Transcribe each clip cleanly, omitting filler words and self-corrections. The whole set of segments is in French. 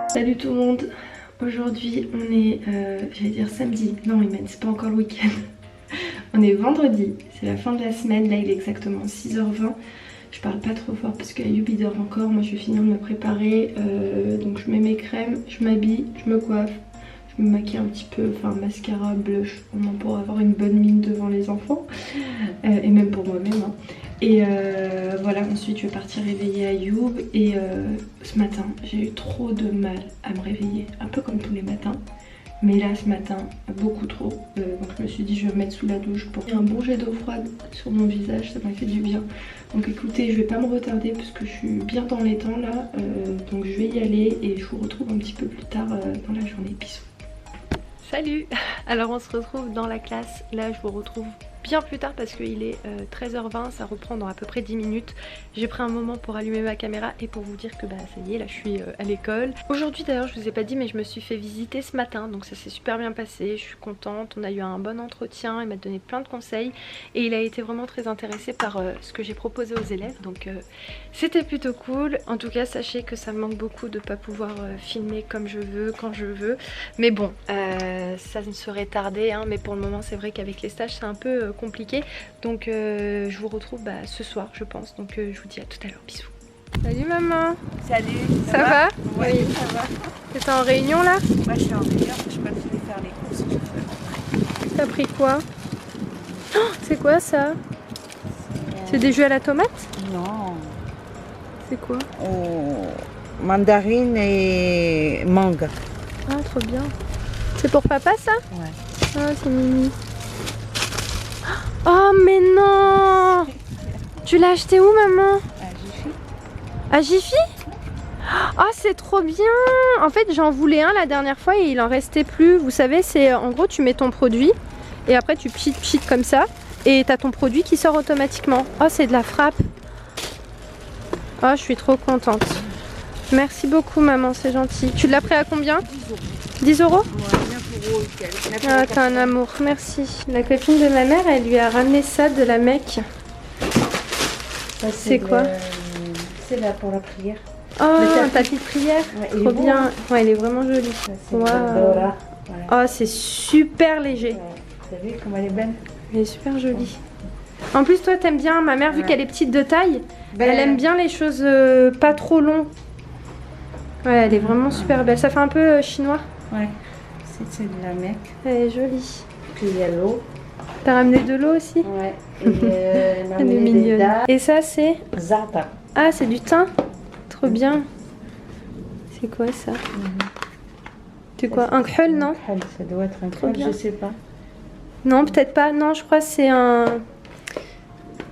Salut tout le monde. Aujourd'hui on est, j'allais dire samedi, non Iman, c'est pas encore le week-end. On est vendredi, c'est la fin de la semaine, là il est exactement 6h20. Je parle pas trop fort parce que Ayoub il dort encore, moi je vais finir de me préparer. Donc je mets mes crèmes, je m'habille, je me coiffe, je me maquille un petit peu, enfin mascara, blush, vraiment pour avoir une bonne mine devant les enfants. Et même pour moi-même. Hein. Et voilà, ensuite je vais partir réveiller Ayoub. Et ce matin, j'ai eu trop de mal à me réveiller, un peu comme tous les matins. Mais là, ce matin, beaucoup trop. Donc je me suis dit, je vais me mettre sous la douche pour un bon jet d'eau froide sur mon visage, ça m'a fait du bien. Donc écoutez, je vais pas me retarder parce que je suis bien dans les temps là. Donc je vais y aller et je vous retrouve un petit peu plus tard dans la journée. Bisous. Salut! Alors on se retrouve dans la classe. Là, je vous retrouve bien plus tard parce qu'il est 13h20, ça reprend dans à peu près 10 minutes. J'ai pris un moment pour allumer ma caméra et pour vous dire que bah ça y est, là je suis à l'école. Aujourd'hui d'ailleurs je vous ai pas dit mais je me suis fait visiter ce matin, donc ça s'est super bien passé, je suis contente. On a eu un bon entretien, il m'a donné plein de conseils et il a été vraiment très intéressé par ce que j'ai proposé aux élèves, donc c'était plutôt cool. En tout cas sachez que ça me manque beaucoup de pas pouvoir filmer comme je veux, quand je veux, mais bon ça ne serait tardé hein, mais pour le moment c'est vrai qu'avec les stages c'est un peu compliqué, donc je vous retrouve ce soir je pense, donc je vous dis à tout à l'heure, bisous. Salut maman. Salut, Ça va? Oui, Oui. ça va. T'es en réunion là? Moi je suis en réunion, je peux aller faire les courses. T'as pris quoi? Oh, c'est quoi ça? C'est des jus à la tomate? Non, C'est quoi? mandarine et mangue. Ah trop bien. C'est pour papa ça? Ouais. Ah c'est mimi. Oh mais non! Tu l'as acheté où maman? À Jiffy? Ah c'est trop bien! En fait j'en voulais un la dernière fois et il en restait plus. Vous savez, c'est en gros tu mets ton produit et après tu pchites comme ça et t'as ton produit qui sort automatiquement. Oh c'est de la frappe. Oh je suis trop contente. Merci beaucoup maman, c'est gentil. Tu l'as pris à combien? 10 euros? Ah t'es un amour, merci. La copine de ma mère elle lui a ramené ça de la Mecque. C'est quoi? C'est là pour la prière. Oh, un tapis de prière, Ouais, trop bien. Hein. Ouais, il est vraiment joli. Wow. Voilà. Oh, c'est super léger. Ouais. T'as vu comment elle est belle? Elle est super jolie. En plus, toi, t'aimes bien. Ma mère, vu qu'elle est petite de taille, elle aime bien les choses pas trop longues. Ouais, elle est vraiment super belle. Ça fait un peu chinois. Ouais, c'est de la Mecque. Elle est jolie. Puis il y a l'eau. T'as ramené de l'eau aussi? Ouais. Et elle m'a Elle est amené des mignonne. dattes. Et ça, c'est? Zata. Ah, c'est du thym? Trop bien. C'est quoi ça? C'est quoi? Un khul, non? Ça doit être un Trop khul, bien. je sais pas. Non, peut-être pas. Non, je crois que c'est un...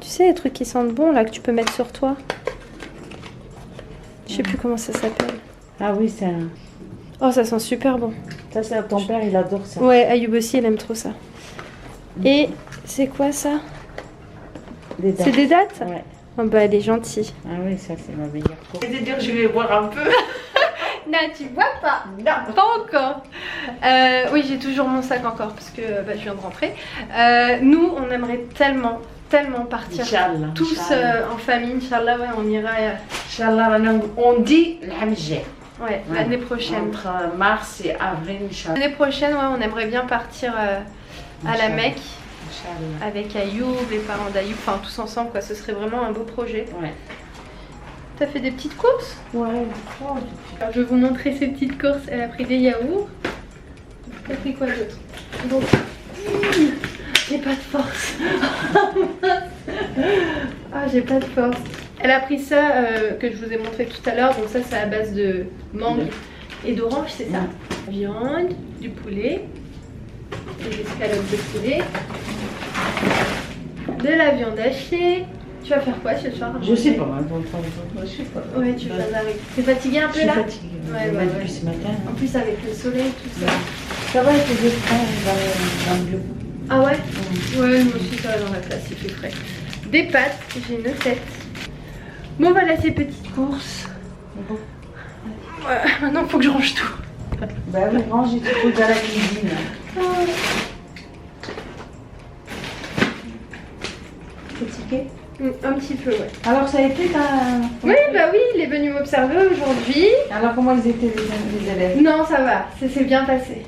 Tu sais, les trucs qui sentent bon, là, que tu peux mettre sur toi. Je sais plus comment ça s'appelle. Ah oui, c'est un... Oh, ça sent super bon. Ça, c'est ton père, il adore ça. Ouais, Ayoub aussi, il aime trop ça. Et c'est quoi ça? Des dattes. C'est des dates? Ouais. Oh bah, elle est gentille. Ah oui, ça, c'est ma meilleure course. C'est-à-dire que je vais boire un peu. Non, tu vois pas? Non. Pas encore. Oui, j'ai toujours mon sac encore parce que je viens de rentrer. Nous, on aimerait tellement partir Inch'Allah, tous Inch'Allah. en famille. Inch'Allah, ouais, on ira. Inch'Allah, on dit l'Hamjeh. Ouais, l'année prochaine. Entre mars et avril, Inch'Allah. L'année prochaine, ouais, on aimerait bien partir à la Mecque Inch'Allah. avec Ayoub, les parents d'Ayoub, enfin tous ensemble quoi. Ce serait vraiment un beau projet. Ouais. T'as fait des petites courses? Ouais. Alors, je vais vous montrer ces petites courses. Elle a pris des yaourts. T'as pris quoi d'autre? Donc, j'ai pas de force. Ah, j'ai pas de force. Elle a pris ça que je vous ai montré tout à l'heure. Donc ça, c'est à base de mangue et d'orange, c'est ça. Viande, du poulet, des escalopes de poulet, de la viande hachée. Tu vas faire quoi ce soir? Je sais pas, je sais pas. Ouais, tu viens d'arriver. T'es fatiguée un peu Je suis là? fatiguée. Ouais, Ouais, ouais, depuis ouais. ce matin. En plus avec le soleil, tout ça. Ça va être des frais dans le bureau. Ah ouais? Ouais, moi aussi ça va dans la classe, il fait frais. Des pâtes, j'ai une tête. Bon voilà ces petites courses. Bon. Ouais, maintenant faut que je range tout. Bah oui, range des trucs à la cuisine. Oh. Fatiguée? Un petit peu, ouais. Alors ça a été ta... Oui, bah oui, il est venu m'observer aujourd'hui. Alors comment ils étaient les élèves? Non, ça va, ça s'est bien passé.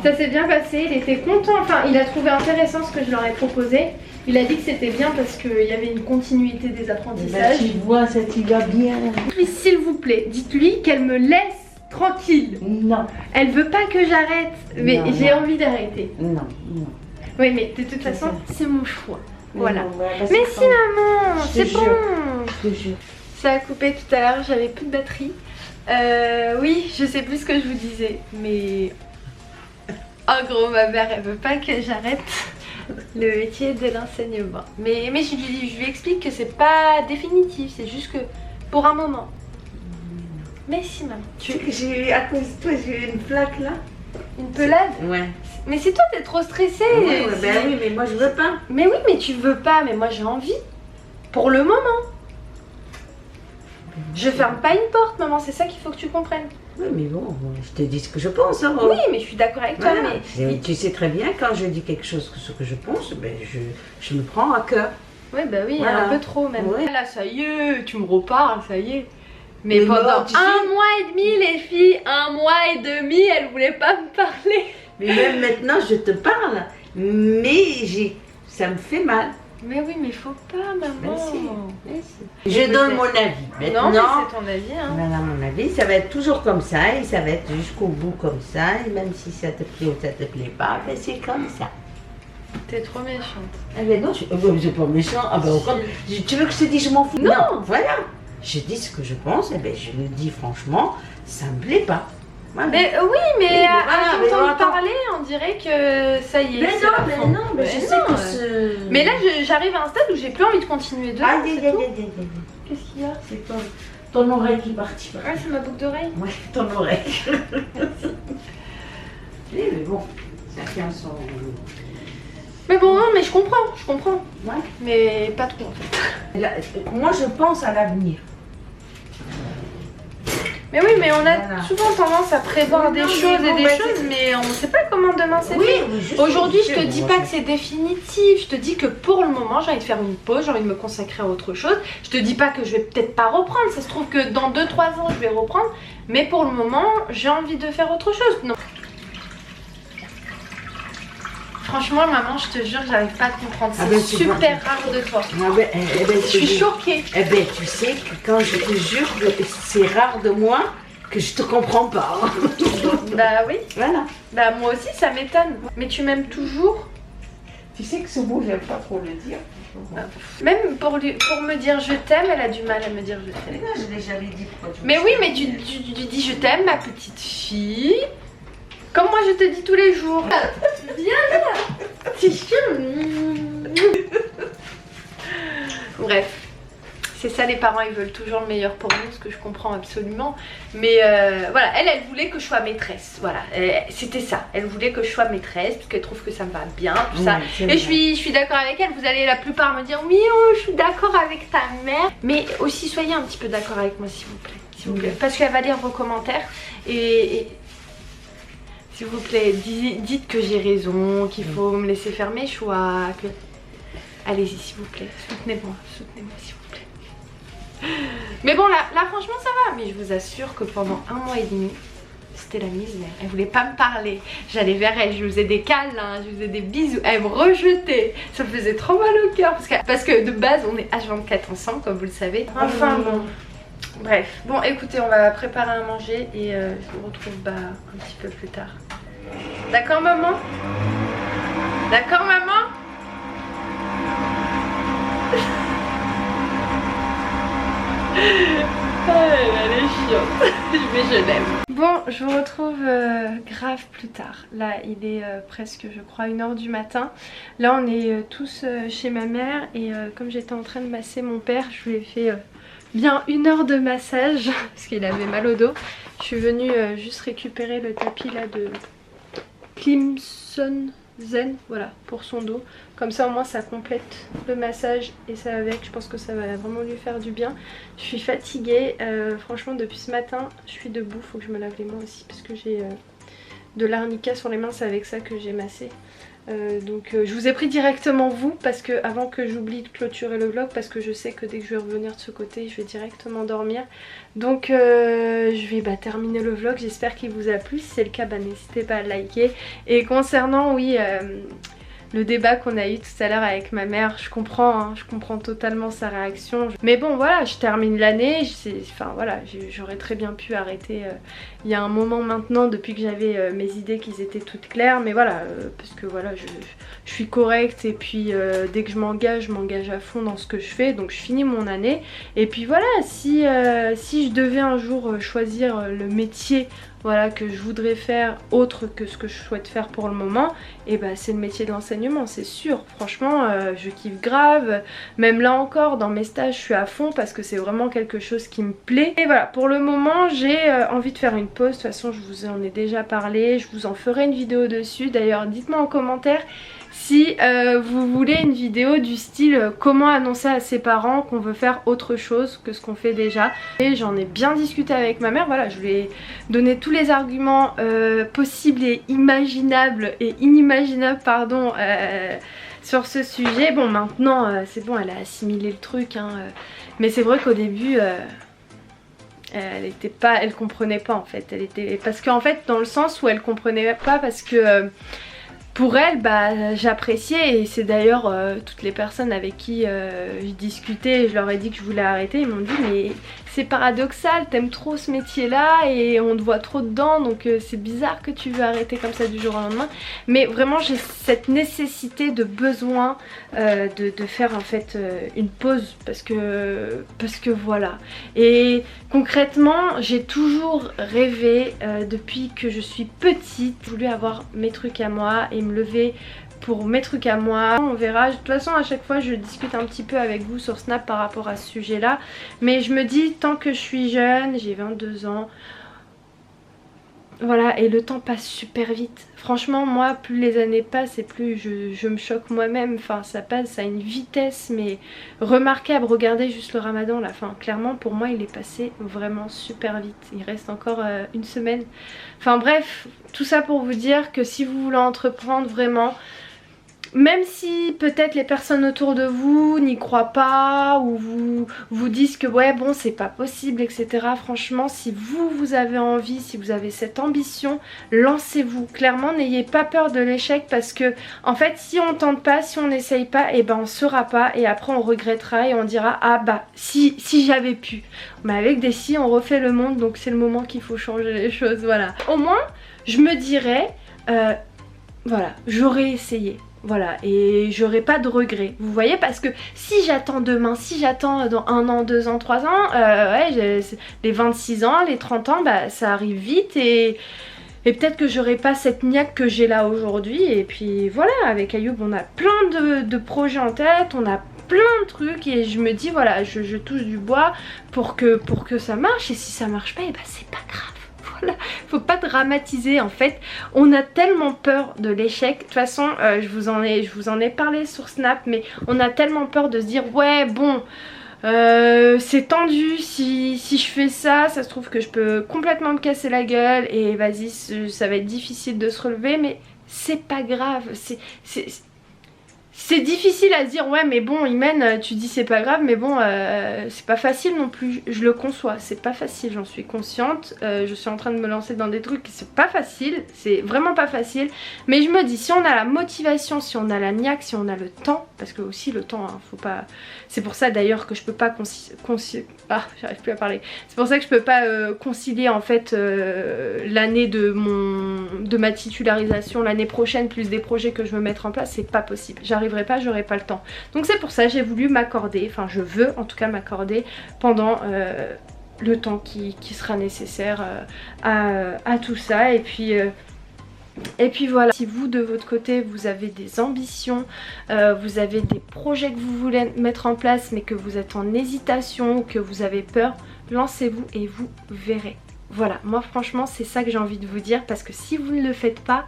Ça s'est bien passé, il était content, enfin il a trouvé intéressant ce que je leur ai proposé. Il a dit que c'était bien parce qu'il y avait une continuité des apprentissages. Tu vois, ça t'y va bien. Puis s'il vous plaît, dites-lui qu'elle me laisse tranquille. Non. Elle veut pas que j'arrête, mais j'ai envie d'arrêter. Non, non. Oui, mais de toute façon, c'est mon choix. Voilà. Non, bah, mais si maman, c'est bon. Je te jure. Ça a coupé tout à l'heure, j'avais plus de batterie. Oui, je sais plus ce que je vous disais, mais... En gros, ma mère, elle veut pas que j'arrête le métier de l'enseignement. Mais je lui explique que c'est pas définitif, c'est juste que pour un moment. Mais si maman. Tu sais que j'ai eu, à cause de toi, j'ai eu une flaque là. Une pelade? Ouais. Mais c'est toi, t'es trop stressée. Ouais, ben oui, mais moi je veux pas. Mais oui, mais tu veux pas, mais moi j'ai envie. Pour le moment. Je ferme pas une porte, maman, c'est ça qu'il faut que tu comprennes. Oui, mais bon, je te dis ce que je pense. Hein, oui, mais je suis d'accord avec toi, voilà. mais... Tu sais très bien, quand je dis quelque chose, ce que je pense, ben je me prends à cœur. Oui, bah oui, voilà. un peu trop même. Ouais. Là, ça y est, tu me reparles, ça y est. Mais Mais pendant bon, un mois et demi, les filles, 1 mois et demi, elles voulaient pas me parler. Mais même maintenant, je te parle, mais ça me fait mal. Mais oui, mais faut pas, maman. Merci. Je donne mon avis. Maintenant, non, mais c'est ton avis, hein. Voilà, mon avis, ça va être toujours comme ça, et ça va être jusqu'au bout comme ça, et même si ça te plaît ou ça te plaît pas, ben c'est comme ça. T'es trop méchante. Ah ben non, je suis pas méchant. Ah ben, tu veux que je te dise je m'en fous? Non, voilà. Je dis ce que je pense, et ben je le dis franchement, ça me plaît pas. Voilà. Mais oui, mais à voilà, t'entendre parler, on dirait que ça y est. Mais c'est non, la mais fin. non, mais Mais je non, sais que ce... Mais là, j'arrive à un stade où j'ai plus envie de continuer dedans. Ah, c'est tout. qu'est-ce qu'il y a? C'est ton oreille qui est partie. Ouais, c'est ma boucle d'oreille. Ouais, ton oreille. Mais bon, chacun son... Mais bon, non, mais je comprends. Ouais. Mais pas trop en fait. Là, moi, je pense à l'avenir. Mais oui, mais on a Voilà. souvent tendance à prévoir Oui, des non, choses mais et bon, des bah, choses, mais on ne sait pas comment demain c'est Oui, fait. oui, juste Aujourd'hui, je pour te dire, dis moi, pas que c'est définitif, je te dis que pour le moment, j'ai envie de faire une pause, j'ai envie de me consacrer à autre chose. Je te dis pas que je vais peut-être pas reprendre, ça se trouve que dans 2-3 ans, je vais reprendre, mais pour le moment, j'ai envie de faire autre chose. Non. Franchement, maman, je te jure, j'arrive pas à te comprendre. C'est ben, tu vois. super rare de toi. Ah ben, Je suis choquée. Eh ben, tu sais que quand je te jure, c'est rare de moi que je te comprends pas. Bah oui, Voilà. bah moi aussi, ça m'étonne. Mais tu m'aimes toujours? Tu sais que ce mot, j'aime pas trop le dire. Même pour me dire je t'aime, elle a du mal à me dire je t'aime. Non, je l'ai jamais dit. Pourquoi tu Mais oui, mais tu dis je t'aime, ma petite fille. Comme moi je te dis tous les jours. Viens là. C'est chiant. Bref. C'est ça, les parents, ils veulent toujours le meilleur pour nous, ce que je comprends absolument. Mais voilà, elle voulait que je sois maîtresse. Voilà, c'était ça. Elle voulait que je sois maîtresse, parce qu'elle trouve que ça me va bien, tout ça. Et je suis d'accord avec elle. Vous allez la plupart me dire, oui, oh, je suis d'accord avec ta mère. Mais aussi, soyez un petit peu d'accord avec moi, s'il vous plaît. S'il vous plaît. Parce qu'elle va lire vos commentaires. Et s'il vous plaît, dites que j'ai raison, qu'il faut me laisser faire mes choix. Que... Allez-y, s'il vous plaît. Soutenez-moi, s'il vous plaît. Mais bon, là franchement ça va. Mais je vous assure que pendant 1 mois et demi, c'était la misère. Elle voulait pas me parler. J'allais vers elle, je lui faisais des câlins, je lui faisais des bisous. Elle me rejetait. Ça me faisait trop mal au cœur. Parce que de base, on est H24 ensemble, comme vous le savez. Enfin bon. Bref. Bon, écoutez, on va préparer à manger et je vous retrouve un petit peu plus tard. D'accord, maman? D'accord, maman? Elle est chiante. Mais je l'aime. Bon, je vous retrouve grave plus tard. Là, il est presque, je crois, 1 h du matin. Là, on est tous chez ma mère. Et comme j'étais en train de masser mon père, je lui ai fait bien 1 heure de massage. Parce qu'il avait mal au dos. Je suis venue juste récupérer le tapis là de Clemson Zen, voilà, pour son dos. Comme ça au moins ça complète le massage et ça va avec. Je pense que ça va vraiment lui faire du bien. Je suis fatiguée, franchement depuis ce matin je suis debout. Faut que je me lave les mains aussi parce que j'ai de l'arnica sur les mains. C'est avec ça que j'ai massé. Donc je vous ai pris directement vous parce que avant que j'oublie de clôturer le vlog, parce que je sais que dès que je vais revenir de ce côté je vais directement dormir. Donc je vais terminer le vlog, j'espère qu'il vous a plu. Si c'est le cas, n'hésitez pas à liker. Et concernant oui le débat qu'on a eu tout à l'heure avec ma mère, je comprends, hein, je comprends totalement sa réaction. Mais bon voilà, je termine l'année, enfin voilà, j'aurais très bien pu arrêter il y a un moment maintenant, depuis que j'avais mes idées qui étaient toutes claires. Mais voilà, parce que voilà, je suis correcte et puis dès que je m'engage à fond dans ce que je fais. Donc je finis mon année et puis voilà, si je devais un jour choisir le métier voilà, que je voudrais faire autre que ce que je souhaite faire pour le moment, et c'est le métier de l'enseignement, c'est sûr. Franchement je kiffe grave, même là encore dans mes stages je suis à fond parce que c'est vraiment quelque chose qui me plaît. Et voilà, pour le moment j'ai envie de faire une pause. De toute façon je vous en ai déjà parlé, je vous en ferai une vidéo dessus. D'ailleurs dites-moi en commentaire si vous voulez une vidéo du style comment annoncer à ses parents qu'on veut faire autre chose que ce qu'on fait déjà. Et j'en ai bien discuté avec ma mère, voilà, je lui ai donné tous les arguments possibles et imaginables et inimaginables pardon sur ce sujet. Bon maintenant c'est bon, elle a assimilé le truc hein, mais c'est vrai qu'au début elle comprenait pas en fait, parce qu'en fait dans le sens où elle comprenait pas parce que pour elle, j'appréciais, et c'est d'ailleurs toutes les personnes avec qui je discutais, je leur ai dit que je voulais arrêter, ils m'ont dit mais c'est paradoxal, t'aimes trop ce métier là et on te voit trop dedans, donc c'est bizarre que tu veux arrêter comme ça du jour au lendemain. Mais vraiment j'ai cette nécessité de besoin de faire en fait une pause parce que voilà. Et concrètement j'ai toujours rêvé depuis que je suis petite, j'ai voulu avoir mes trucs à moi et me lever pour mes trucs à moi. On verra, de toute façon à chaque fois je discute un petit peu avec vous sur Snap par rapport à ce sujet là, mais je me dis tant que je suis jeune, j'ai 22 ans, voilà, et le temps passe super vite. Franchement moi plus les années passent et plus je me choque moi-même, enfin ça passe à une vitesse mais remarquable. Regardez juste le ramadan là, enfin clairement pour moi il est passé vraiment super vite. Il reste encore une semaine, enfin bref, tout ça pour vous dire que si vous voulez entreprendre vraiment, même si peut-être les personnes autour de vous n'y croient pas ou vous disent que ouais bon c'est pas possible etc, franchement si vous avez envie, si vous avez cette ambition, lancez-vous. Clairement n'ayez pas peur de l'échec parce que en fait si on tente pas, si on n'essaye pas, et on saura pas et après on regrettera et on dira ah si j'avais pu. Mais avec des si on refait le monde, donc c'est le moment qu'il faut changer les choses, voilà. Au moins je me dirais voilà, j'aurais essayé. Voilà, et j'aurai pas de regrets, vous voyez, parce que si j'attends demain, si j'attends dans 1 an, 2 ans, 3 ans, ouais, les 26 ans, les 30 ans, ça arrive vite et peut-être que j'aurai pas cette niaque que j'ai là aujourd'hui. Et puis voilà, avec Ayoub on a plein de projets en tête, on a plein de trucs et je me dis voilà, je touche du bois pour que ça marche, et si ça marche pas, c'est pas grave. Voilà, faut pas dramatiser en fait, on a tellement peur de l'échec. De toute façon je vous en ai parlé sur Snap, mais on a tellement peur de se dire ouais bon c'est tendu, si je fais ça, ça se trouve que je peux complètement me casser la gueule et vas-y ça va être difficile de se relever, mais c'est pas grave, c'est difficile à se dire ouais mais bon Imen tu dis c'est pas grave, mais bon c'est pas facile non plus, je le conçois, c'est pas facile, j'en suis consciente, je suis en train de me lancer dans des trucs qui c'est pas facile, c'est vraiment pas facile, mais je me dis si on a la motivation, si on a la niaque, si on a le temps, parce que aussi le temps hein, faut pas, c'est pour ça d'ailleurs que je peux pas j'arrive plus à parler, c'est pour ça que je peux pas concilier en fait l'année de ma titularisation l'année prochaine plus des projets que je veux mettre en place, c'est pas possible, j'arriverai pas, j'aurai pas le temps. Donc c'est pour ça j'ai voulu m'accorder, enfin je veux en tout cas m'accorder pendant le temps qui sera nécessaire à tout ça. Et puis voilà, si vous de votre côté vous avez des ambitions, vous avez des projets que vous voulez mettre en place mais que vous êtes en hésitation ou que vous avez peur, lancez-vous et vous verrez. Voilà, moi franchement c'est ça que j'ai envie de vous dire, parce que si vous ne le faites pas,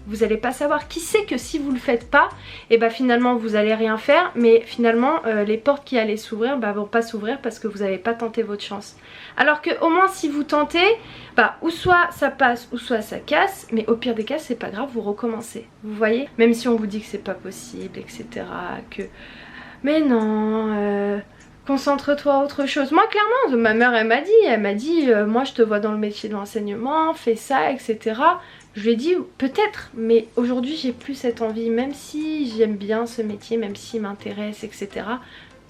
vous n'allez pas savoir. Qui sait que si vous le faites pas, et bah finalement vous allez rien faire, mais finalement les portes qui allaient s'ouvrir vont pas s'ouvrir parce que vous n'avez pas tenté votre chance. Alors que au moins si vous tentez, bah ou soit ça passe ou soit ça casse, mais au pire des cas c'est pas grave, vous recommencez. Vous voyez, même si on vous dit que c'est pas possible, etc. Que mais non. Concentre-toi à autre chose. Moi clairement, ma mère elle m'a dit moi je te vois dans le métier de l'enseignement, fais ça, etc. Je lui ai dit peut-être, mais aujourd'hui j'ai plus cette envie, même si j'aime bien ce métier, même s'il m'intéresse, etc.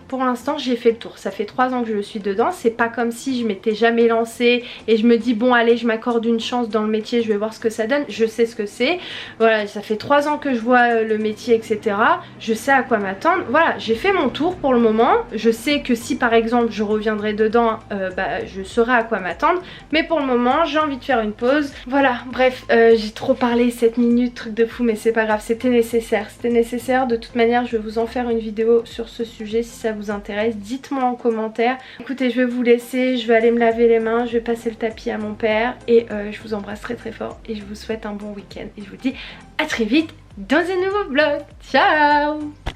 Pour l'instant j'ai fait le tour, ça fait 3 ans que je suis dedans, c'est pas comme si je m'étais jamais lancée et je me dis bon allez je m'accorde une chance dans le métier, je vais voir ce que ça donne, je sais ce que c'est, voilà ça fait 3 ans que je vois le métier etc, je sais à quoi m'attendre, voilà j'ai fait mon tour pour le moment, je sais que si par exemple je reviendrai dedans, bah, je saurai à quoi m'attendre, mais pour le moment j'ai envie de faire une pause, voilà bref j'ai trop parlé 7 minutes, truc de fou mais c'est pas grave, c'était nécessaire, de toute manière je vais vous en faire une vidéo sur ce sujet si ça vous intéresse, dites-moi en commentaire. Écoutez, je vais vous laisser, je vais aller me laver les mains, je vais passer le tapis à mon père et je vous embrasse très très fort et je vous souhaite un bon week-end et je vous dis à très vite dans un nouveau vlog. Ciao!